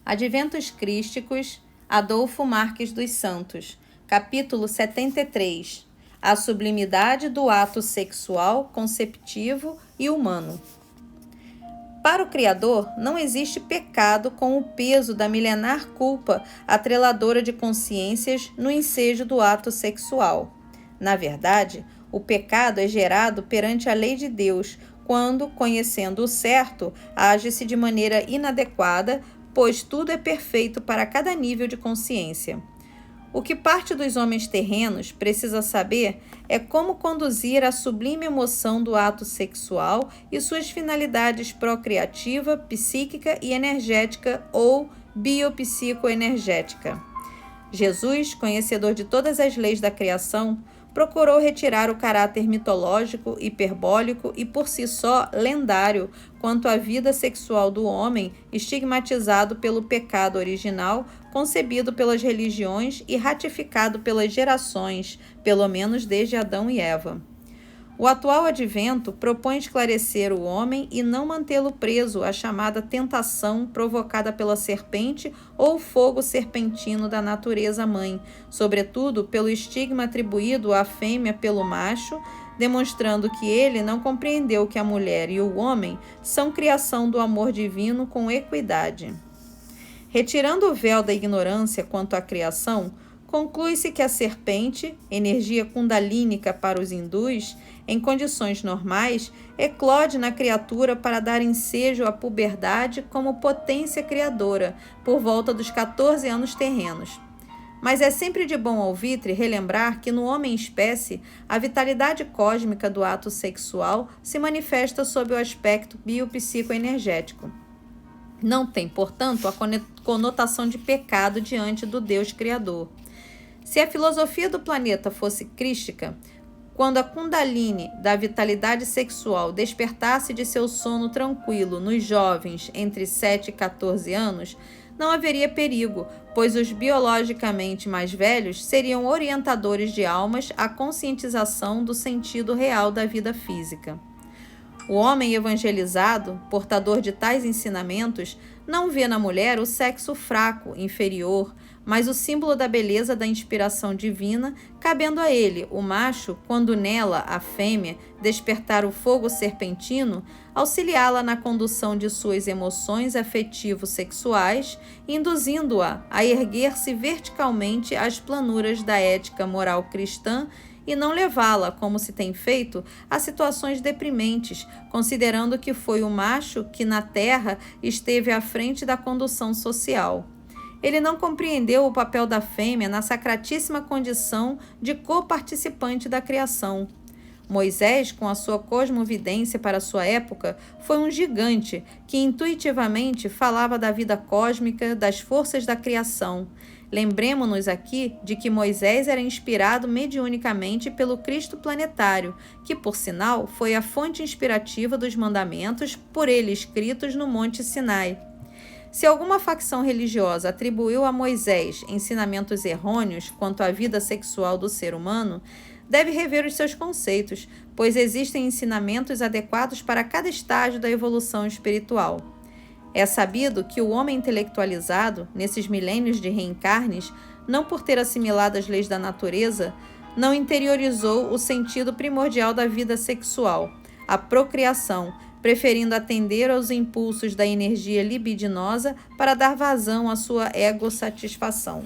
Adventos Crísticos, Adolfo Marques dos Santos, capítulo 73. A sublimidade do ato sexual, conceptivo e humano. Para o Criador, não existe pecado com o peso da milenar culpa atreladora de consciências no ensejo do ato sexual. Na verdade, o pecado é gerado perante a lei de Deus, quando, conhecendo o certo, age-se de maneira inadequada, pois tudo é perfeito para cada nível de consciência. O que parte dos homens terrenos precisa saber é como conduzir a sublime emoção do ato sexual e suas finalidades procriativa, psíquica e energética ou biopsicoenergética. Jesus, conhecedor de todas as leis da criação, procurou retirar o caráter mitológico, hiperbólico e por si só lendário quanto à vida sexual do homem, estigmatizado pelo pecado original, concebido pelas religiões e ratificado pelas gerações, pelo menos desde Adão e Eva. O atual advento propõe esclarecer o homem e não mantê-lo preso à chamada tentação provocada pela serpente ou fogo serpentino da natureza mãe, sobretudo pelo estigma atribuído à fêmea pelo macho, demonstrando que ele não compreendeu que a mulher e o homem são criação do amor divino com equidade. Retirando o véu da ignorância quanto à criação, conclui-se que a serpente, energia kundalínica para os hindus, em condições normais, eclode na criatura para dar ensejo à puberdade como potência criadora, por volta dos 14 anos terrenos. Mas é sempre de bom alvitre relembrar que no homem-espécie, a vitalidade cósmica do ato sexual se manifesta sob o aspecto biopsicoenergético. Não tem, portanto, a conotação de pecado diante do Deus Criador. Se a filosofia do planeta fosse crística, quando a Kundalini da vitalidade sexual despertasse de seu sono tranquilo nos jovens entre 7 e 14 anos, não haveria perigo, pois os biologicamente mais velhos seriam orientadores de almas à conscientização do sentido real da vida física. O homem evangelizado, portador de tais ensinamentos, não vê na mulher o sexo fraco, inferior, mas o símbolo da beleza da inspiração divina, cabendo a ele, o macho, quando nela, a fêmea, despertar o fogo serpentino, auxiliá-la na condução de suas emoções afetivo-sexuais, induzindo-a a erguer-se verticalmente às planuras da ética moral cristã e não levá-la, como se tem feito, a situações deprimentes, considerando que foi o macho que na terra esteve à frente da condução social. Ele não compreendeu o papel da fêmea na sacratíssima condição de coparticipante da criação. Moisés, com a sua cosmovidência para sua época, foi um gigante que intuitivamente falava da vida cósmica, das forças da criação. Lembremo-nos aqui de que Moisés era inspirado mediunicamente pelo Cristo planetário, que, por sinal, foi a fonte inspirativa dos mandamentos por ele escritos no Monte Sinai. Se alguma facção religiosa atribuiu a Moisés ensinamentos errôneos quanto à vida sexual do ser humano, deve rever os seus conceitos, pois existem ensinamentos adequados para cada estágio da evolução espiritual. É sabido que o homem intelectualizado, nesses milênios de reencarnes, não por ter assimilado as leis da natureza, não interiorizou o sentido primordial da vida sexual, a procriação, preferindo atender aos impulsos da energia libidinosa para dar vazão à sua egossatisfação.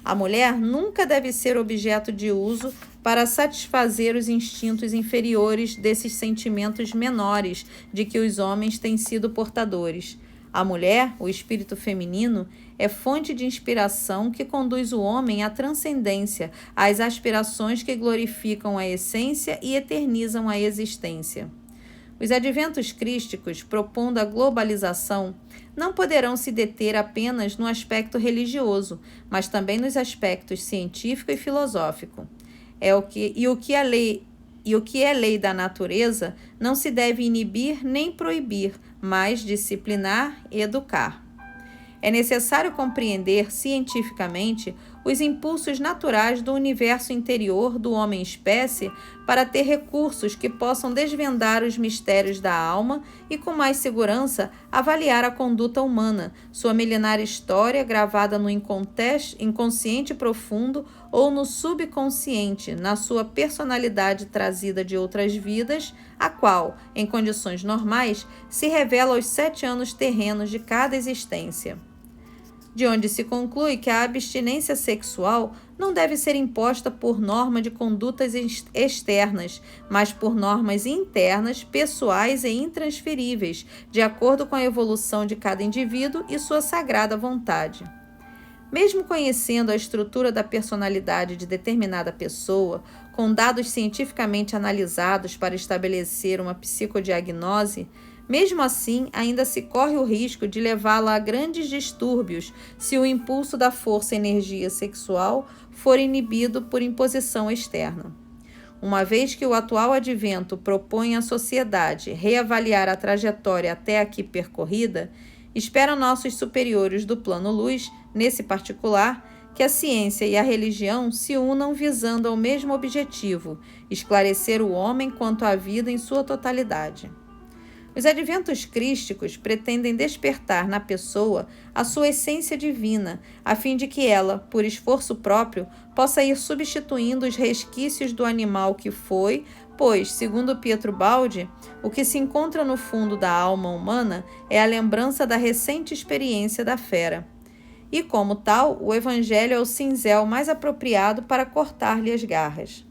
A mulher nunca deve ser objeto de uso para satisfazer os instintos inferiores desses sentimentos menores de que os homens têm sido portadores. A mulher, o espírito feminino, é fonte de inspiração que conduz o homem à transcendência, às aspirações que glorificam a essência e eternizam a existência. Os adventos crísticos, propondo a globalização, não poderão se deter apenas no aspecto religioso, mas também nos aspectos científico e filosófico. O que é lei da natureza não se deve inibir nem proibir, mas disciplinar e educar. É necessário compreender cientificamente os impulsos naturais do universo interior do homem-espécie para ter recursos que possam desvendar os mistérios da alma e, com mais segurança, avaliar a conduta humana, sua milenar história gravada no inconsciente profundo ou no subconsciente, na sua personalidade trazida de outras vidas, a qual, em condições normais, se revela aos 7 anos terrenos de cada existência. De onde se conclui que a abstinência sexual não deve ser imposta por norma de condutas externas, mas por normas internas, pessoais e intransferíveis, de acordo com a evolução de cada indivíduo e sua sagrada vontade. Mesmo conhecendo a estrutura da personalidade de determinada pessoa, com dados cientificamente analisados para estabelecer uma psicodiagnose, mesmo assim, ainda se corre o risco de levá-la a grandes distúrbios se o impulso da força-energia sexual for inibido por imposição externa. Uma vez que o atual advento propõe à sociedade reavaliar a trajetória até aqui percorrida, esperam nossos superiores do plano luz, nesse particular, que a ciência e a religião se unam visando ao mesmo objetivo, esclarecer o homem quanto à vida em sua totalidade. Os adventos crísticos pretendem despertar na pessoa a sua essência divina, a fim de que ela, por esforço próprio, possa ir substituindo os resquícios do animal que foi, pois, segundo Pietro Baldi, o que se encontra no fundo da alma humana é a lembrança da recente experiência da fera. E, como tal, o Evangelho é o cinzel mais apropriado para cortar-lhe as garras.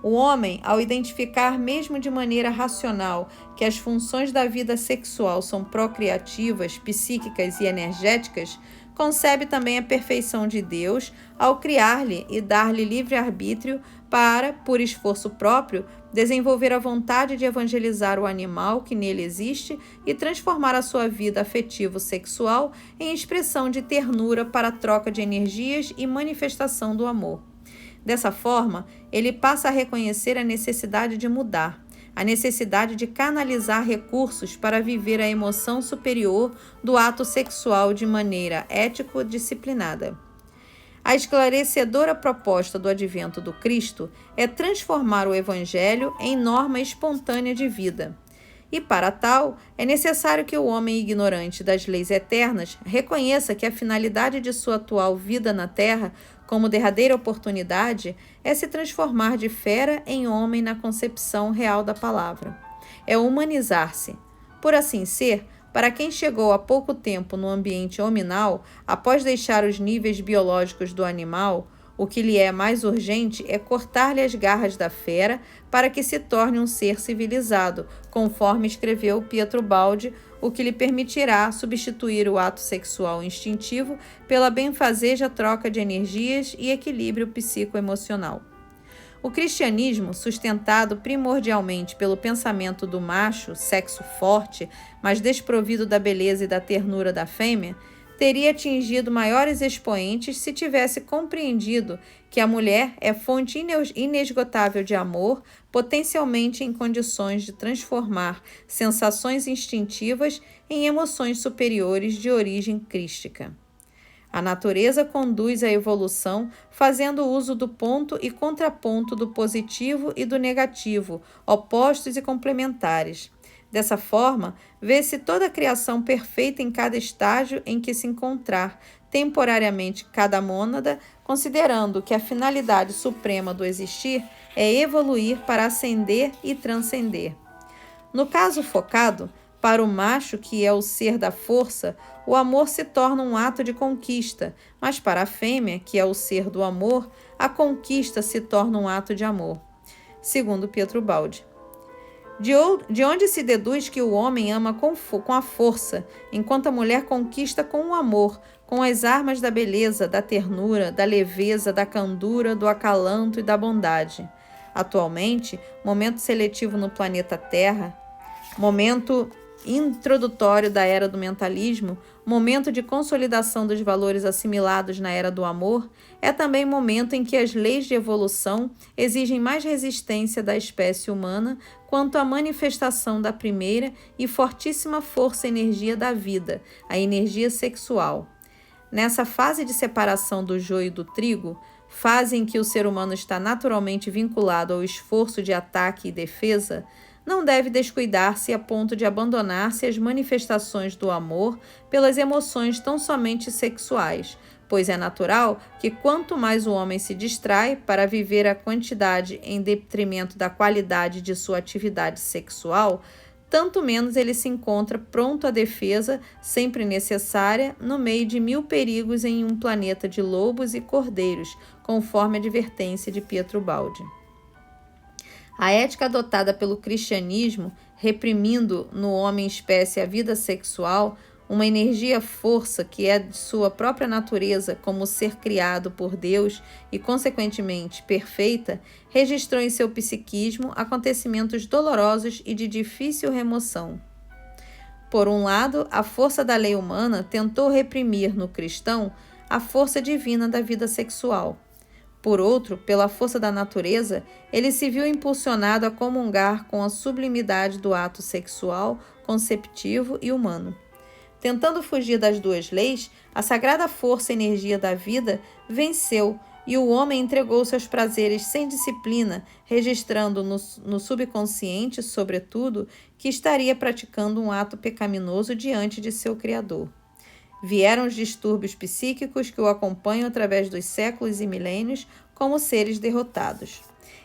O homem, ao identificar mesmo de maneira racional que as funções da vida sexual são procriativas, psíquicas e energéticas, concebe também a perfeição de Deus ao criar-lhe e dar-lhe livre-arbítrio para, por esforço próprio, desenvolver a vontade de evangelizar o animal que nele existe e transformar a sua vida afetivo-sexual em expressão de ternura para a troca de energias e manifestação do amor. Dessa forma, ele passa a reconhecer a necessidade de mudar, a necessidade de canalizar recursos para viver a emoção superior do ato sexual de maneira ético-disciplinada. A esclarecedora proposta do advento do Cristo é transformar o Evangelho em norma espontânea de vida. E, para tal, é necessário que o homem ignorante das leis eternas reconheça que a finalidade de sua atual vida na Terra, como derradeira oportunidade, é se transformar de fera em homem na concepção real da palavra. É humanizar-se. Por assim ser, para quem chegou há pouco tempo no ambiente hominal, após deixar os níveis biológicos do animal, o que lhe é mais urgente é cortar-lhe as garras da fera para que se torne um ser civilizado, conforme escreveu Pietro Baldi, o que lhe permitirá substituir o ato sexual instintivo pela benfazeja troca de energias e equilíbrio psicoemocional. O cristianismo, sustentado primordialmente pelo pensamento do macho, sexo forte, mas desprovido da beleza e da ternura da fêmea, teria atingido maiores expoentes se tivesse compreendido que a mulher é fonte inesgotável de amor, potencialmente em condições de transformar sensações instintivas em emoções superiores de origem crística. A natureza conduz a evolução fazendo uso do ponto e contraponto do positivo e do negativo, opostos e complementares. Dessa forma, vê-se toda a criação perfeita em cada estágio em que se encontrar, temporariamente cada mônada, considerando que a finalidade suprema do existir é evoluir para ascender e transcender. No caso focado, para o macho, que é o ser da força, o amor se torna um ato de conquista, mas para a fêmea, que é o ser do amor, a conquista se torna um ato de amor. Segundo Pietro Baldi. De onde se deduz que o homem ama com a força, enquanto a mulher conquista com o amor, com as armas da beleza, da ternura, da leveza, da candura, do acalanto e da bondade. Atualmente, momento seletivo no planeta Terra, momento introdutório da era do mentalismo, momento de consolidação dos valores assimilados na era do amor, é também momento em que as leis de evolução exigem mais resistência da espécie humana quanto à manifestação da primeira e fortíssima força-energia da vida, a energia sexual. Nessa fase de separação do joio e do trigo, fase em que o ser humano está naturalmente vinculado ao esforço de ataque e defesa, não deve descuidar-se a ponto de abandonar-se às manifestações do amor pelas emoções tão somente sexuais, pois é natural que quanto mais o homem se distrai para viver a quantidade em detrimento da qualidade de sua atividade sexual, tanto menos ele se encontra pronto à defesa, sempre necessária, no meio de 1000 perigos em um planeta de lobos e cordeiros, conforme a advertência de Pietro Baldi. A ética adotada pelo cristianismo, reprimindo no homem-espécie a vida sexual, uma energia-força que é de sua própria natureza como ser criado por Deus e, consequentemente, perfeita, registrou em seu psiquismo acontecimentos dolorosos e de difícil remoção. Por um lado, a força da lei humana tentou reprimir no cristão a força divina da vida sexual. Por outro, pela força da natureza, ele se viu impulsionado a comungar com a sublimidade do ato sexual, conceptivo e humano. Tentando fugir das duas leis, a sagrada força e energia da vida venceu e o homem entregou-se aos prazeres sem disciplina, registrando no subconsciente, sobretudo, que estaria praticando um ato pecaminoso diante de seu Criador. Vieram os distúrbios psíquicos que o acompanham através dos séculos e milênios como seres derrotados.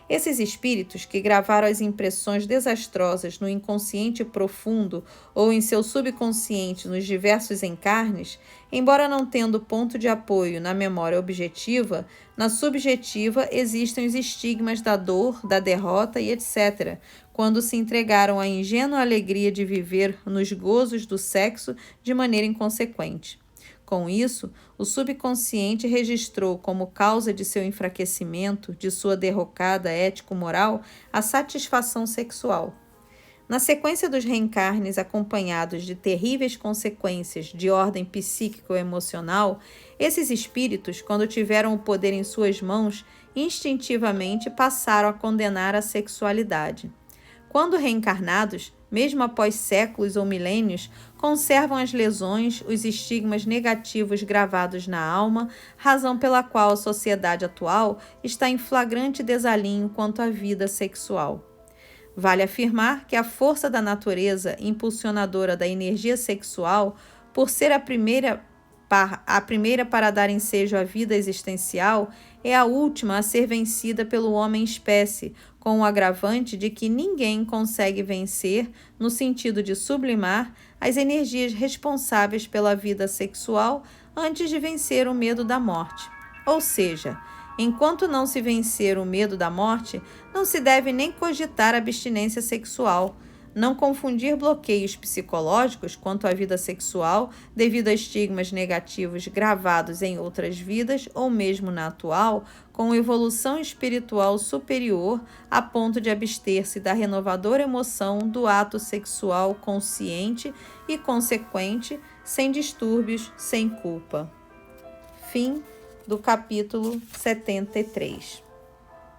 Esses espíritos que gravaram as impressões desastrosas no inconsciente profundo ou em seu subconsciente nos diversos encarnes, embora não tendo ponto de apoio na memória objetiva, na subjetiva existem os estigmas da dor, da derrota e etc., quando se entregaram à ingênua alegria de viver nos gozos do sexo de maneira inconsequente. Com isso, o subconsciente registrou como causa de seu enfraquecimento, de sua derrocada ético-moral, a satisfação sexual. Na sequência dos reencarnes acompanhados de terríveis consequências de ordem psíquico-emocional, esses espíritos, quando tiveram o poder em suas mãos, instintivamente passaram a condenar a sexualidade. Quando reencarnados, mesmo após séculos ou milênios, conservam as lesões, os estigmas negativos gravados na alma, razão pela qual a sociedade atual está em flagrante desalinho quanto à vida sexual. Vale afirmar que a força da natureza impulsionadora da energia sexual, por ser a primeira para dar ensejo à vida existencial, é a última a ser vencida pelo homem-espécie, com o agravante de que ninguém consegue vencer, no sentido de sublimar, as energias responsáveis pela vida sexual antes de vencer o medo da morte. Ou seja, enquanto não se vencer o medo da morte, não se deve nem cogitar abstinência sexual. Não confundir bloqueios psicológicos quanto à vida sexual devido a estigmas negativos gravados em outras vidas ou mesmo na atual, com evolução espiritual superior a ponto de abster-se da renovadora emoção do ato sexual consciente e consequente, sem distúrbios, sem culpa. Fim do capítulo 73.